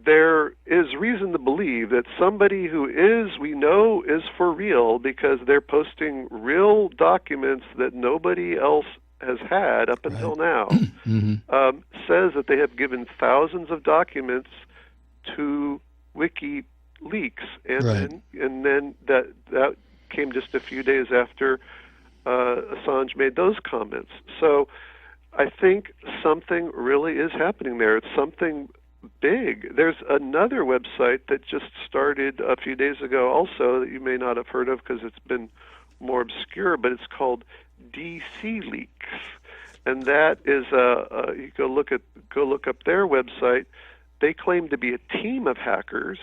there is reason to believe that somebody who we know is for real because they're posting real documents that nobody else has had up until now, says that they have given thousands of documents to WikiLeaks, and then that came just a few days after Assange made those comments. So I think something really is happening there. It's something big. There's another website that just started a few days ago also that you may not have heard of because it's been more obscure, but it's called DC Leaks. And that is you go look up their website. They claim to be a team of hackers,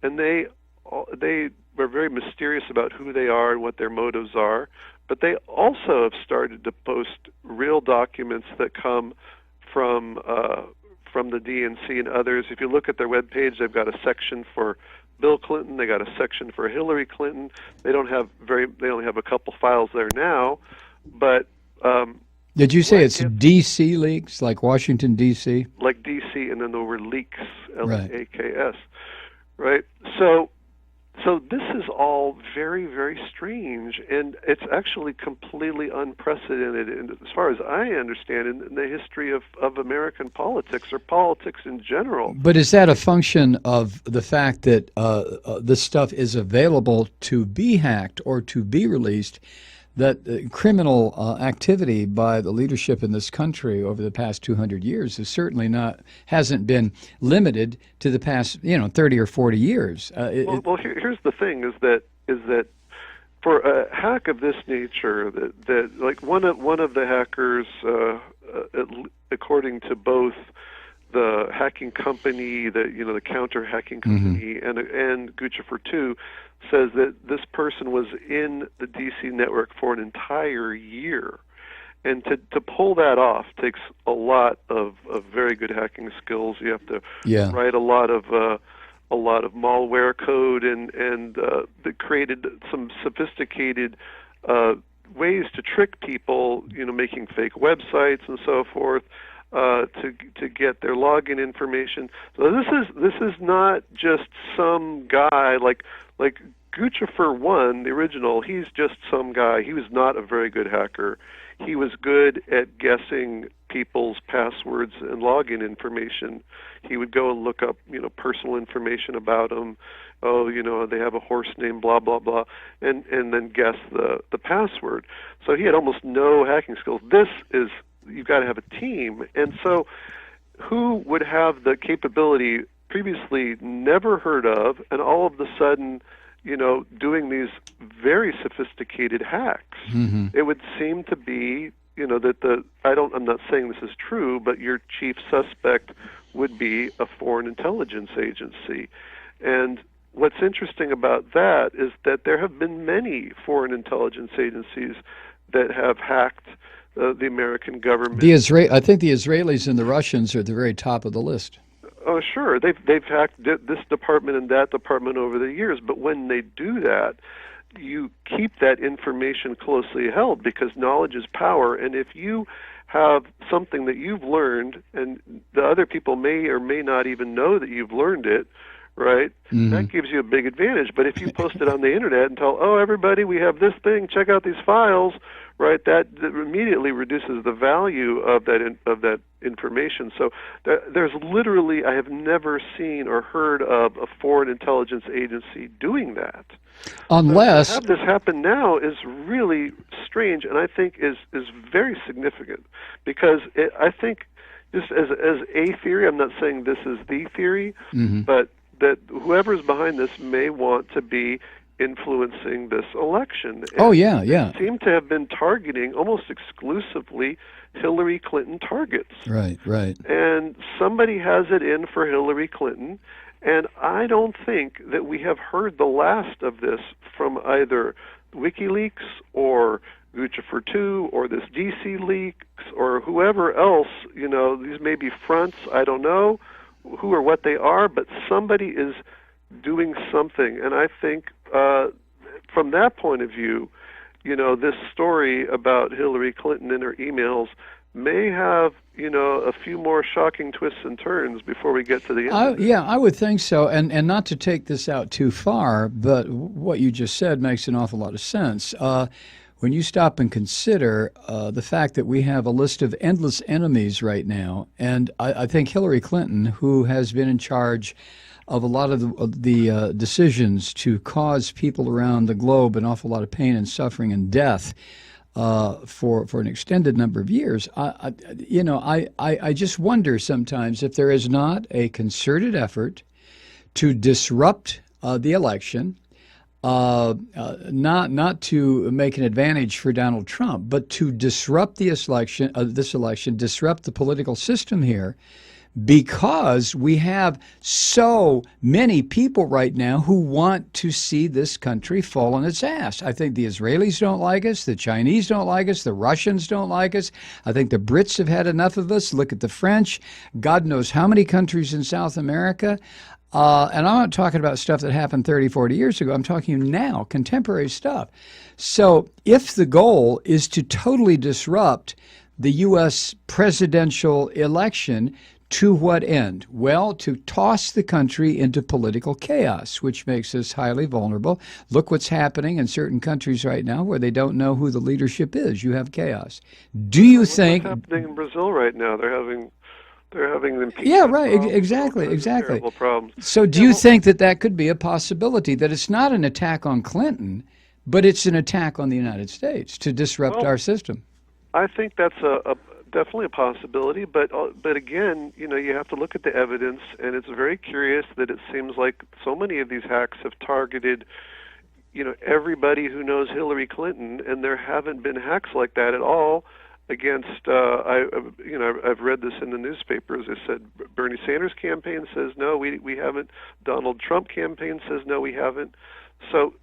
and they were very mysterious about who they are and what their motives are. But they also have started to post real documents that come from the DNC and others. If you look at their webpage, they've got a section for Bill Clinton. They got a section for Hillary Clinton. They only have a couple files there now, but. Did you say it's DC Leaks, like Washington, D.C.? Like D.C., and then there were leaks, L-E-A-K-S, right? So this is all very, very strange, and it's actually completely unprecedented, and as far as I understand, in the history of American politics, or politics in general. But is that a function of the fact that this stuff is available to be hacked or to be released, that criminal activity by the leadership in this country over the past 200 years hasn't been limited to the past 30 or 40 years? Here's the thing: is that for a hack of this nature, that like one of the hackers, according to both the hacking company, the counter hacking company, and Guccifer 2, says that this person was in the DC network for an entire year, and to pull that off takes a lot of very good hacking skills. You have to write a lot of malware code, and that created some sophisticated ways to trick people, making fake websites and so forth. To get their login information. So this is not just some guy like Guccifer 1, the original. He's just some guy. He was not a very good hacker. He was good at guessing people's passwords and login information. He would go and look up personal information about them. They have a horse named blah blah blah, and then guess the password. So he had almost no hacking skills. You've got to have a team. And so who would have the capability previously never heard of, and all of a sudden, doing these very sophisticated hacks? It would seem to be, that I'm not saying this is true, but your chief suspect would be a foreign intelligence agency. And what's interesting about that is that there have been many foreign intelligence agencies that have hacked the American government. I think the Israelis and the Russians are at the very top of the list. Oh, sure. They've hacked this department and that department over the years, but when they do that, you keep that information closely held because knowledge is power, and if you have something that you've learned and the other people may or may not even know that you've learned it, right? That gives you a big advantage. But if you post it on the internet and tell, everybody, we have this thing, check out these files, right? That immediately reduces the value of that information. So there's literally, I have never seen or heard of a foreign intelligence agency doing that. Unless to have this happen now is really strange, and I think is very significant because I think just as a theory, I'm not saying this is the theory, but that whoever's behind this may want to be influencing this election. And they seem to have been targeting almost exclusively Hillary Clinton targets. Right. And somebody has it in for Hillary Clinton, and I don't think that we have heard the last of this from either WikiLeaks or Guccifer 2 or this DC Leaks or whoever else. These may be fronts, I don't know who or what they are, but somebody is doing something. And I think from that point of view, this story about Hillary Clinton and her emails may have, a few more shocking twists and turns before we get to the end of it. Yeah, I would think so. And not to take this out too far, but what you just said makes an awful lot of sense. When you stop and consider the fact that we have a list of endless enemies right now, and I think Hillary Clinton, who has been in charge of a lot of the decisions to cause people around the globe an awful lot of pain and suffering and death for an extended number of years, I just wonder sometimes if there is not a concerted effort to disrupt the election, not to make an advantage for Donald Trump, but to disrupt this election, disrupt the political system here, because we have so many people right now who want to see this country fall on its ass. I think the Israelis don't like us, the Chinese don't like us, the Russians don't like us. I think the Brits have had enough of us. Look at the French. God knows how many countries in South America. And I'm not talking about stuff that happened 30, 40 years ago. I'm talking now, contemporary stuff. So if the goal is to totally disrupt the U.S. presidential election, to what end? Well, to toss the country into political chaos, which makes us highly vulnerable. Look what's happening in certain countries right now where they don't know who the leadership is. You have chaos. Do you think? What's happening in Brazil right now? They're having impeachment. Yeah, right. Problems, Exactly. terrible problems. So, do you think that could be a possibility, that it's not an attack on Clinton, but it's an attack on the United States to disrupt our system? I think that's definitely a possibility, but again, you have to look at the evidence, and it's very curious that it seems like so many of these hacks have targeted, everybody who knows Hillary Clinton, and there haven't been hacks like that at all against. I've read this in the newspapers. They said Bernie Sanders' campaign says no, we haven't. Donald Trump campaign says no, we haven't. So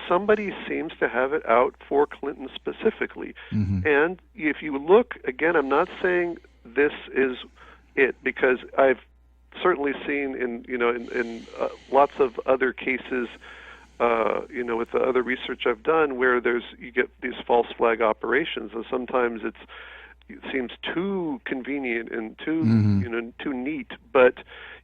somebody seems to have it out for Clinton specifically. Mm-hmm. And if you look, again, I'm not saying this is it, because I've certainly seen in lots of other cases, with the other research I've done, where you get these false flag operations, and sometimes it seems too convenient and too neat, but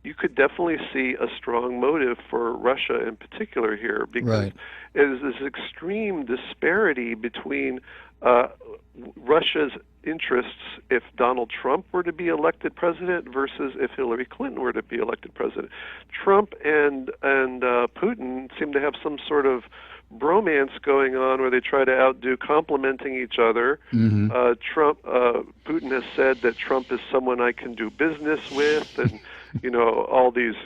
you could definitely see a strong motive for Russia in particular here, because there's this extreme disparity between Russia's interests if Donald Trump were to be elected president versus if Hillary Clinton were to be elected president. Trump and Putin seem to have some sort of bromance going on where they try to outdo complimenting each other. Mm-hmm. Putin has said that Trump is someone I can do business with, and all these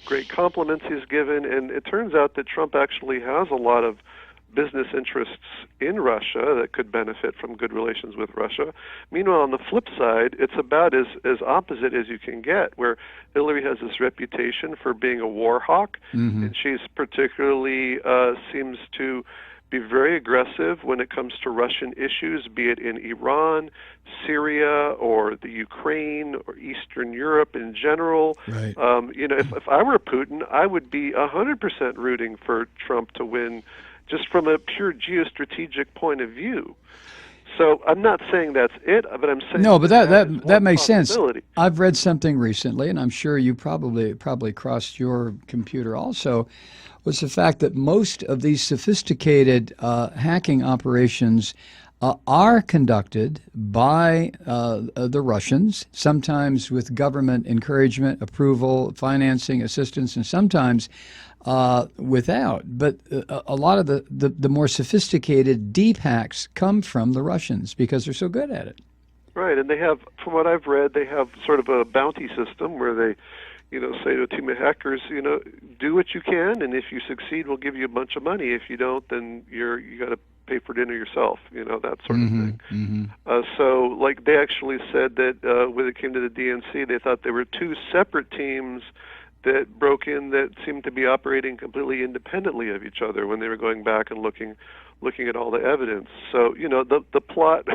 great compliments he's given. And it turns out that Trump actually has a lot of business interests in Russia that could benefit from good relations with Russia. Meanwhile, on the flip side, it's about as opposite as you can get, where Hillary has this reputation for being a war hawk, mm-hmm. and she's particularly seems to be very aggressive when it comes to Russian issues, be it in Iran, Syria, or the Ukraine, or Eastern Europe in general. Right. If I were Putin, I would be 100% rooting for Trump to win, just from a pure geostrategic point of view. So I'm not saying that's it, but I'm saying no. But that makes sense. I've read something recently, and I'm sure you probably crossed your computer also, was the fact that most of these sophisticated hacking operations are conducted by the Russians, sometimes with government encouragement, approval, financing, assistance, and sometimes without. But a lot of the more sophisticated deep hacks come from the Russians because they're so good at it. Right, and they have, from what I've read, they have sort of a bounty system where they, say to a team of hackers, do what you can, and if you succeed, we'll give you a bunch of money. If you don't, then you got to pay for dinner yourself, that sort of thing. Mm-hmm. So, like, they actually said that when it came to the DNC, they thought there were two separate teams that broke in that seemed to be operating completely independently of each other when they were going back and looking at all the evidence. So, the plot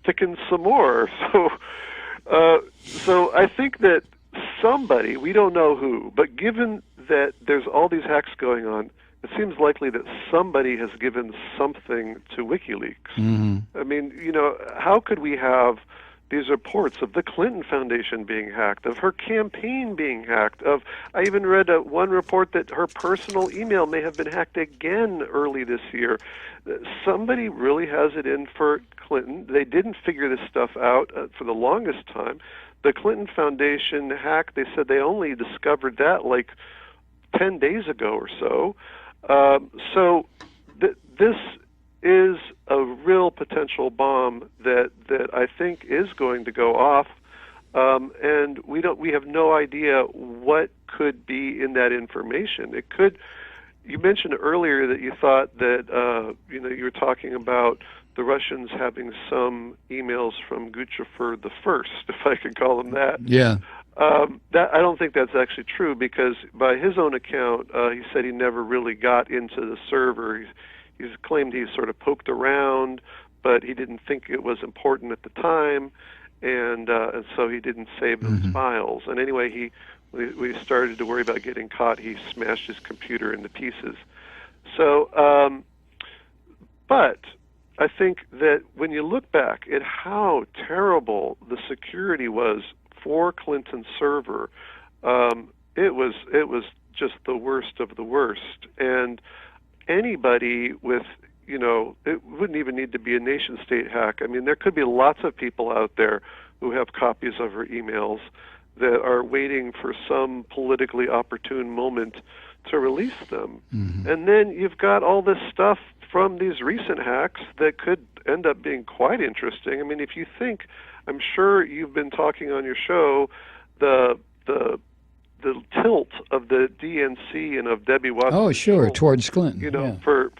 thickens some more. So I think that somebody, we don't know who, but given that there's all these hacks going on, it seems likely that somebody has given something to WikiLeaks. Mm-hmm. I mean, how could we have these reports of the Clinton Foundation being hacked, of her campaign being hacked, I even read one report that her personal email may have been hacked again early this year. Somebody really has it in for Clinton. They didn't figure this stuff out for the longest time. The Clinton Foundation hack, they said they only discovered that like 10 days ago or so. This is a real potential bomb that I think is going to go off, and we have no idea what could be in that information. It could. You mentioned earlier that you thought that you were talking about the Russians having some emails from Guccifer the First, if I could call him that. Yeah. That I don't think that's actually true, because by his own account, he said he never really got into the server. He's claimed he sort of poked around, but he didn't think it was important at the time, and so he didn't save those files. And anyway, we started to worry about getting caught. He smashed his computer into pieces. So, but I think that when you look back at how terrible the security was for Clinton's server, it was just the worst of the worst. And anybody with, it wouldn't even need to be a nation-state hack. I mean, there could be lots of people out there who have copies of her emails that are waiting for some politically opportune moment to release them. And then you've got all this stuff from these recent hacks that could end up being quite interesting. I mean, if you think, I'm sure you've been talking on your show, the tilt of the DNC and of Debbie Wasserman. Oh, sure, towards Clinton. For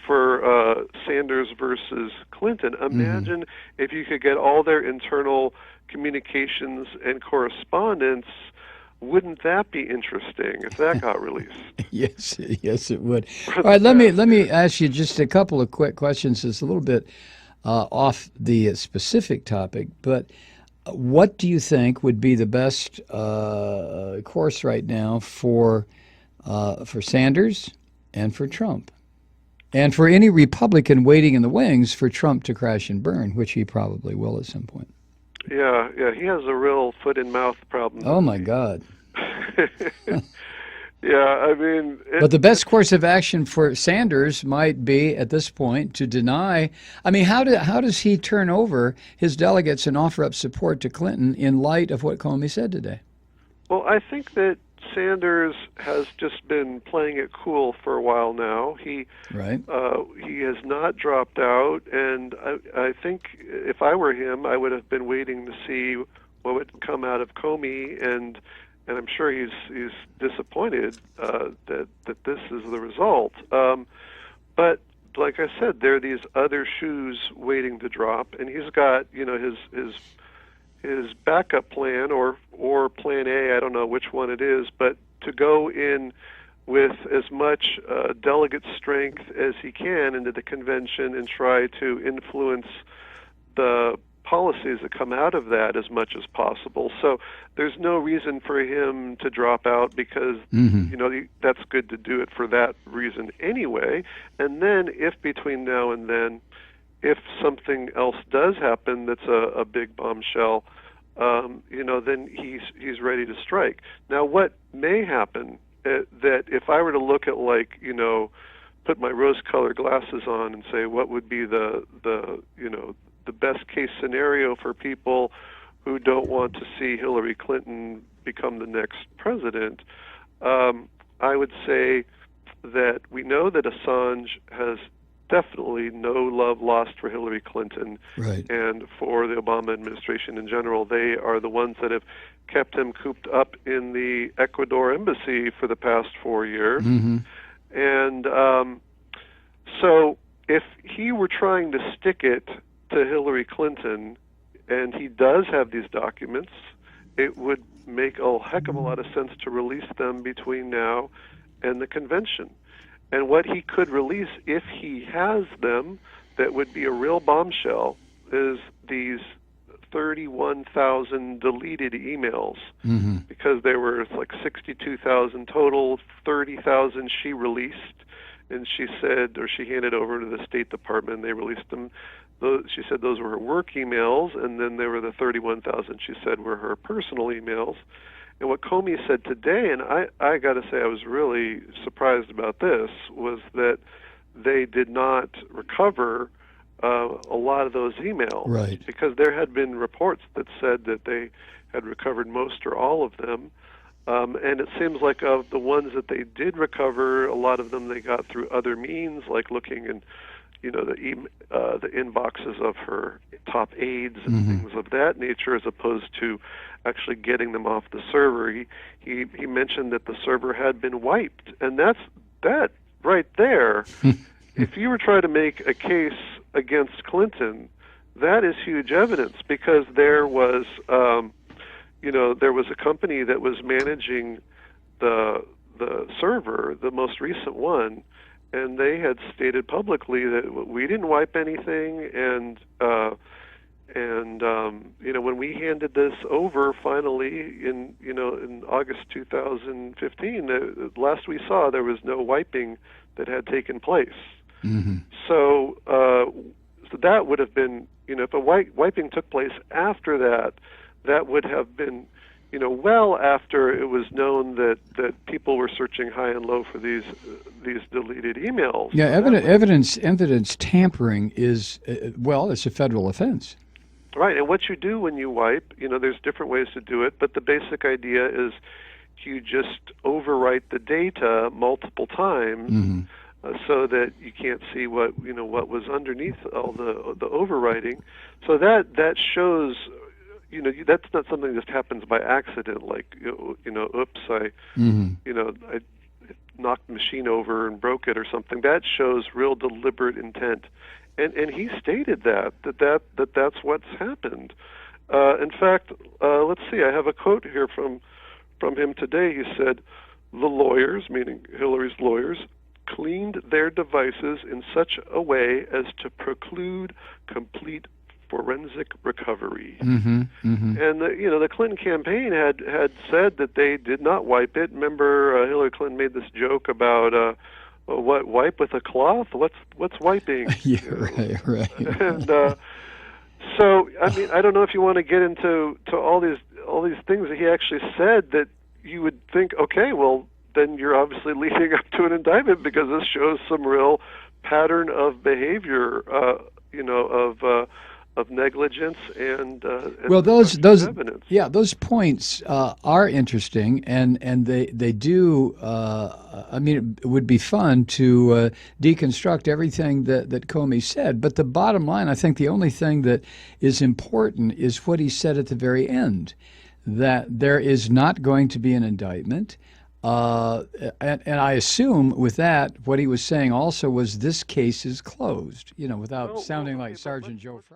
Sanders versus Clinton. Imagine if you could get all their internal communications and correspondence. Wouldn't that be interesting if that got released? Yes, it would. All right, let me ask you just a couple of quick questions. It's a little bit off the specific topic, but what do you think would be the best course right now for Sanders and for Trump, and for any Republican waiting in the wings for Trump to crash and burn, which he probably will at some point? Yeah, he has a real foot and mouth problem. Oh my God. Yeah, I mean... But the best course of action for Sanders might be, at this point, to deny... I mean, how does he turn over his delegates and offer up support to Clinton in light of what Comey said today? Well, I think that Sanders has just been playing it cool for a while now. He has not dropped out, and I think if I were him, I would have been waiting to see what would come out of Comey, and I'm sure he's disappointed that this is the result. But like I said, there are these other shoes waiting to drop, and he's got his backup plan or plan A, I don't know which one it is, but to go in with as much delegate strength as he can into the convention and try to influence the policies that come out of that as much as possible. So there's no reason for him to drop out, because that's good to do it for that reason anyway. And then if between now and then, if something else does happen that's a big bombshell, then he's ready to strike. Now, what may happen that if I were to look at put my rose-colored glasses on and say what would be the best case scenario for people who don't want to see Hillary Clinton become the next president, I would say that we know that Assange has definitely no love lost for Hillary Clinton, right, and for the Obama administration in general. They are the ones that have kept him cooped up in the Ecuador embassy for the past 4 years. And so if he were trying to stick it to Hillary Clinton, and he does have these documents, it would make a heck of a lot of sense to release them between now and the convention. And what he could release, if he has them, that would be a real bombshell, is these 31,000 deleted emails, because there were like 62,000 total, 30,000 she released, and she said, or she handed over to the State Department, and they released them. she said those were her work emails, and then there were the 31,000 she said were her personal emails. And what Comey said today, and I got to say I was really surprised about this, was that they did not recover a lot of those emails. Right. Because there had been reports that said that they had recovered most or all of them. And it seems like of the ones that they did recover, a lot of them they got through other means, like looking in, the inboxes of her top aides and things of that nature, as opposed to actually getting them off the server. He mentioned that the server had been wiped, and that right there. If you were trying to make a case against Clinton, that is huge evidence, because there was there was a company that was managing the server, the most recent one, and they had stated publicly that we didn't wipe anything, and when we handed this over finally in August 2015, the last we saw, there was no wiping that had taken place. So that would have been, if a wiping took place after that, that would have been, well after it was known that people were searching high and low for these deleted emails. Yeah, evidence tampering is it's a federal offense. Right, and what you do when you wipe, there's different ways to do it, but the basic idea is you just overwrite the data multiple times. So that you can't see what was underneath all the overwriting. So that shows, that's not something that just happens by accident. Like oops, I knocked the machine over and broke it or something. That shows real deliberate intent, and he stated that's what's happened. In fact, let's see. I have a quote here from him today. He said, "The lawyers, meaning Hillary's lawyers, cleaned their devices in such a way as to preclude complete forensic recovery." And the Clinton campaign had said that they did not wipe it. Remember, Hillary Clinton made this joke about what, wipe with a cloth? What's wiping? Yeah, right. And so I don't know if you want to get into all these things that he actually said that you would think, okay, well, then you're obviously leading up to an indictment, because this shows some real pattern of behavior, of negligence and well, those evidence. Yeah, those points are interesting, and they do. It would be fun to deconstruct everything that Comey said. But the bottom line, I think, the only thing that is important is what he said at the very end, that there is not going to be an indictment. And I assume with that, what he was saying also was this case is closed, without sounding like Sergeant Joe Fry.